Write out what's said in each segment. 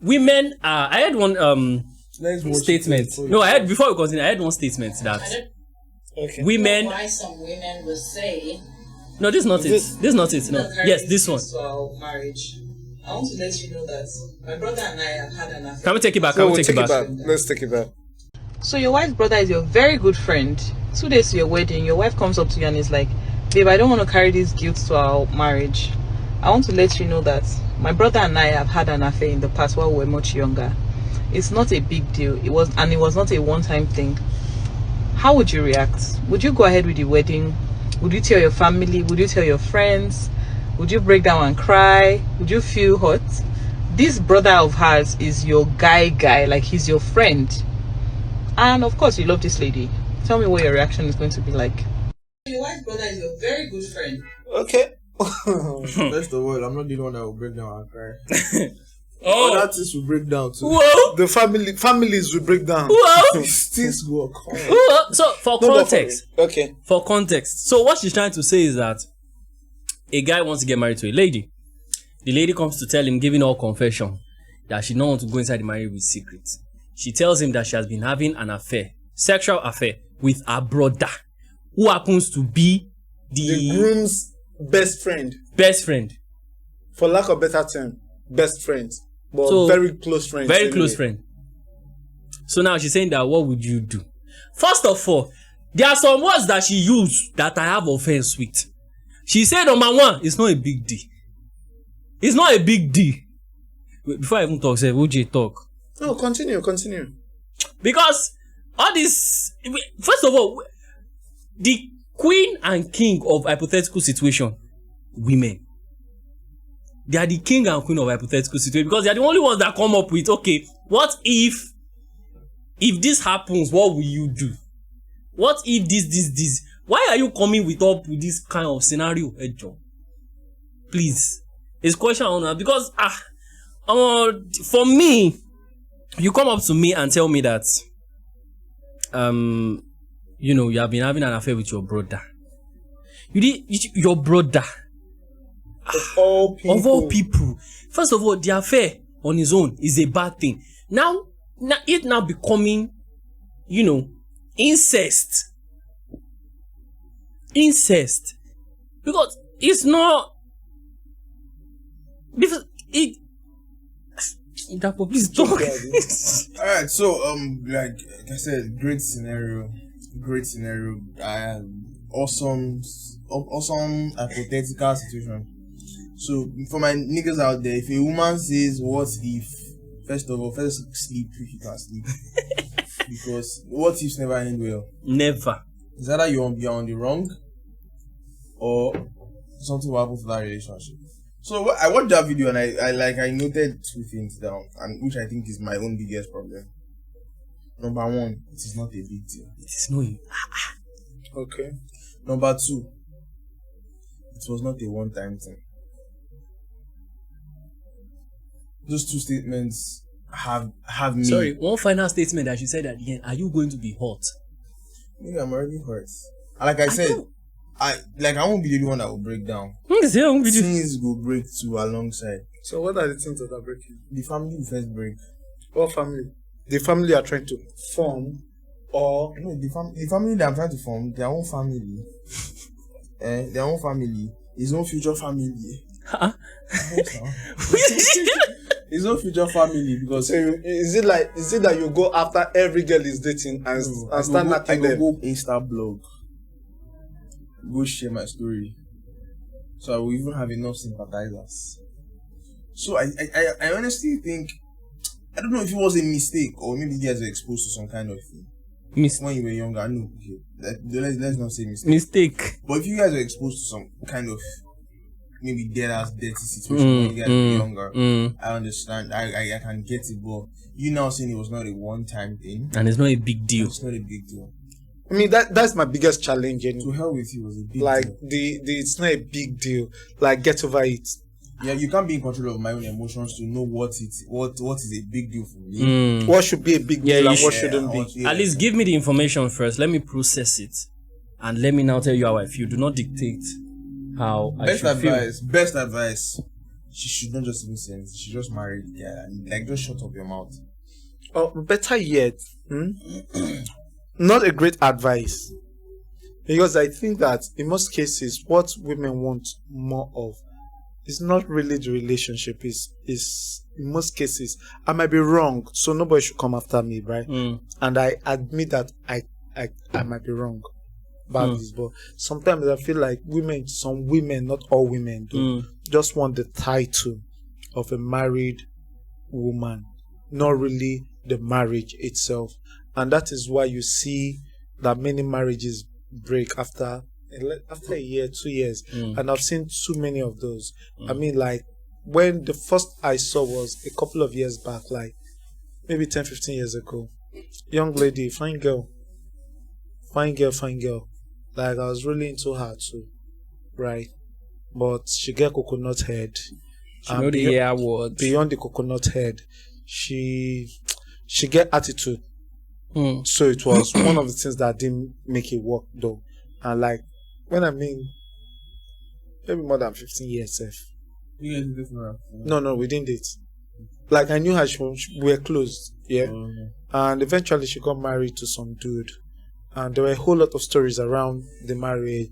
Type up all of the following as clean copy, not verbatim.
women I had one statement. No, I had before we continue. I had one statement that women. Why some women will say. No, this is not it. This is not it. No. Yes, this one. To our marriage. I want to let you know that my brother and I have had an affair. Can we take it back? Let's take it back. So your wife's brother is your very good friend. 2 days to your wedding, your wife comes up to you and is like, babe, I don't want to carry this guilt to our marriage. I want to let you know that my brother and I have had an affair in the past while we were much younger. It's not a big deal. It was not a one-time thing. How would you react? Would you go ahead with the wedding? Would you tell your family? Would you tell your friends? Would you break down and cry? Would you feel hurt? This brother of hers is your guy, like he's your friend. And of course, you love this lady. Tell me what your reaction is going to be like. Your wife's brother is your very good friend. Okay. First of all, I'm not the one that will break down and cry. Other things will break down too. Whoa. The families will break down. Whoa. Things will come. So for context. Okay. For context. So what she's trying to say is that a guy wants to get married to a lady. The lady comes to tell him, giving her confession, that she don't want to go inside the marriage with secrets. She tells him that she has been having an affair, sexual affair, with her brother, who happens to be the groom's best friend. Best friend. For lack of better term, best friends. But so, very close friends. Very close friend. So now she's saying that what would you do? First of all, there are some words that she used that I have offense with. She said, number one, it's not a big deal. It's not a big deal. Before I even talk, say, OJ talk. No, continue. Because all this, first of all, the queen and king of hypothetical situation, women. They are the king and queen of hypothetical situation because they are the only ones that come up with, okay, what if this happens, what will you do? What if this? Why are you coming with this kind of scenario, Edjo? Please. It's question on that because for me, you come up to me and tell me that you have been having an affair with your brother. Your brother. Of all people. First of all, the affair on his own is a bad thing. Now it becoming, incest. Incest. Because it's not. Because it. Please talk. Alright, so like I said, great scenario. Awesome hypothetical situation. So for my niggas out there, if a woman says, what if, first of all, sleep if you can sleep. Because what ifs never end well. Never. It's either you're on the wrong or something will happen to that relationship. So I watched that video and I noted 2 things down, and which I think is my own biggest problem. Number 1, it is not a big deal. It is not. Okay. Number 2, it was not a one-time thing. Those 2 statements have me. Sorry, one final statement that you said at the end. Are you going to be hot? Nigga, I'm already hurt. Like I said, I won't be the one that will break down. Things will break too alongside. So what are the things that are breaking? The family will first break. What family? The family are trying to form, or no, the family that I'm trying to form, their own family. Their own family, his own future family. His own future family, because so is it that you go after every girl is dating and start knocking them? I go Insta blog, go share my story, so I will even have enough sympathizers. So I honestly think, I don't know if it was a mistake or maybe you guys were exposed to some kind of thing when you were younger. No, okay, let's not say mistake. But if you guys were exposed to some kind of maybe dirty situation when you guys were younger, I understand. I can get it, but you now saying it was not a one-time thing, and it's not a big deal. It's not a big deal. I mean that's my biggest challenge. To hell with you was a big deal. It's not a big deal. Like, get over it. Yeah, you can't be in control of my own emotions to know what is a big deal for me. What should be a big deal and what shouldn't be. At least give me the information first. Let me process it, and let me now tell you how I feel. Do not dictate how I should feel. Best advice. she should not just even say anything. She just married the guy and like just shut up your mouth. Or better yet, not a great advice. Because I think that in most cases, what women want more of is not really the relationship. Is in most cases, I might be wrong, so nobody should come after me, right? And I admit that I might be wrong about this, but sometimes I feel like some women, not all women, do just want the title of a married woman, not really the marriage itself, and that is why you see that many marriages break after a year, 2 years, and I've seen too many of those. I mean, like when the first I saw was a couple of years back, like maybe 10-15 years ago. Young lady, fine girl. Like I was really into her too, right? But she get coconut head. She know the year words. Beyond the coconut head, she get attitude. So it was one of the things that didn't make it work though. And like when I mean maybe more than 15 years, Seth. You guys did this now? No, we didn't date. Like I knew her, we were close, yeah. And eventually she got married to some dude. And there were a whole lot of stories around the marriage.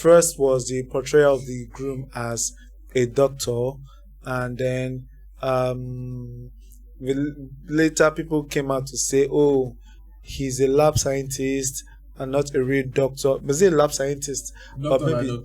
First was the portrayal of the groom as a doctor, and then later people came out to say, oh, he's a lab scientist and not a real doctor. But is he a lab scientist? Doctor, or maybe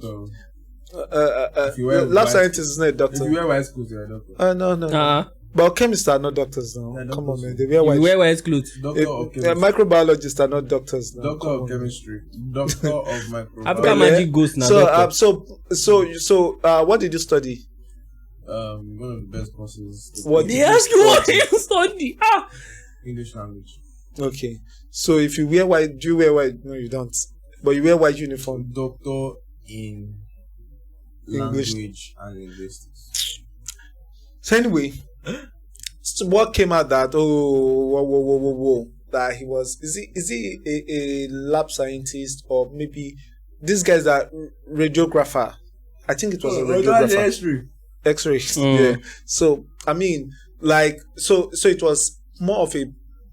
lab scientist is not a doctor. If you wear white clothes, you're a doctor. No. But chemists are not doctors now. Yeah, come on, man. doctors. They wear white. You wear white clothes. Doctor of chemistry. Microbiologists are not doctors now. Doctor of chemistry. Doctor of microbiology. African magic ghost now. So what did you study? One of the best courses. What They ask you what you study. English language. Okay. So if you wear white, do you wear white? No, you don't. But you wear white uniform. Doctor in English language and linguistics. So anyway, so what came out that whoa, that he was is he a lab scientist, or maybe this guy's a radiographer? I think it was a radiographer. X-ray. Yeah. So I mean, like, so it was more of a.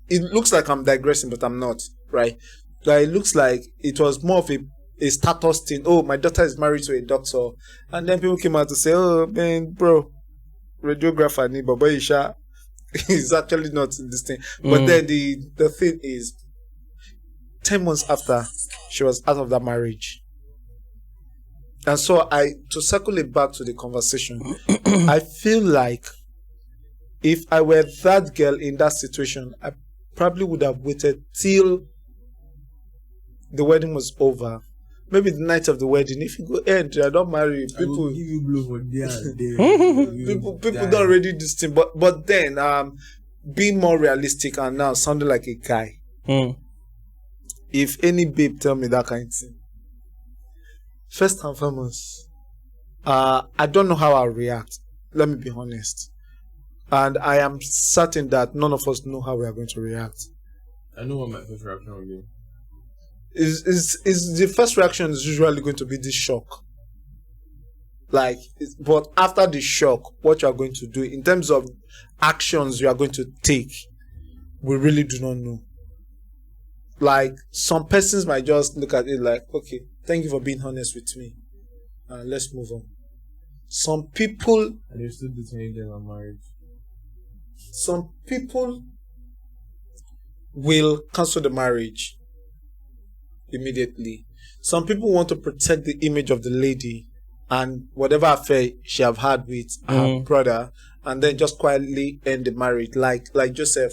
It looks like I'm digressing, but I'm not. Right? Like, it looks like it was more of a status thing. Oh, my daughter is married to a doctor, and then people came out to say, "Oh man, bro, radiographer ni Baba Isha." It's actually not in this thing. But then the thing is, 10 months after, she was out of that marriage. And so to circle it back to the conversation, I feel like if I were that girl in that situation, I probably would have waited till the wedding was over. Maybe the night of the wedding. If you go end, I don't marry I will people. give you blow for there and there. People don't already this thing. But then being more realistic and now sounding like a guy. If any babe tell me that kind of thing, first and foremost, I don't know how I'll react. Let me be honest. And I am certain that none of us know how we are going to react. I know what my first reaction will be. Is the first reaction is usually going to be this shock. Like, but after the shock, what you are going to do in terms of actions you are going to take, we really do not know. Like, some persons might just look at it like, okay, thank you for being honest with me. Let's move on. Some people... And you still do 20 days on marriage. Some people will cancel the marriage immediately. Some people want to protect the image of the lady and whatever affair she have had with her brother, and then just quietly end the marriage, like Joseph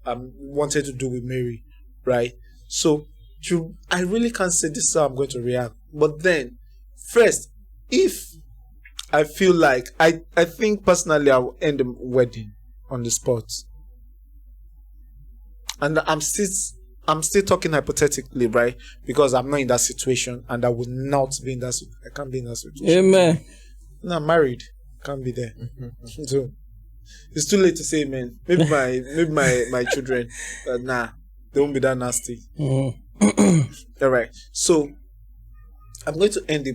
wanted to do with Mary, right? So I really can't say this is how I'm going to react. But then, first, if I feel like I think personally I will end the wedding on the spot. And I'm still talking hypothetically, right? Because I'm not in that situation, and I would not be in that situation. I can't be in that situation. Amen. No, I'm married. Can't be there. So it's too late to say amen. Maybe my children. Nah, they won't be that nasty. All right. So I'm going to end the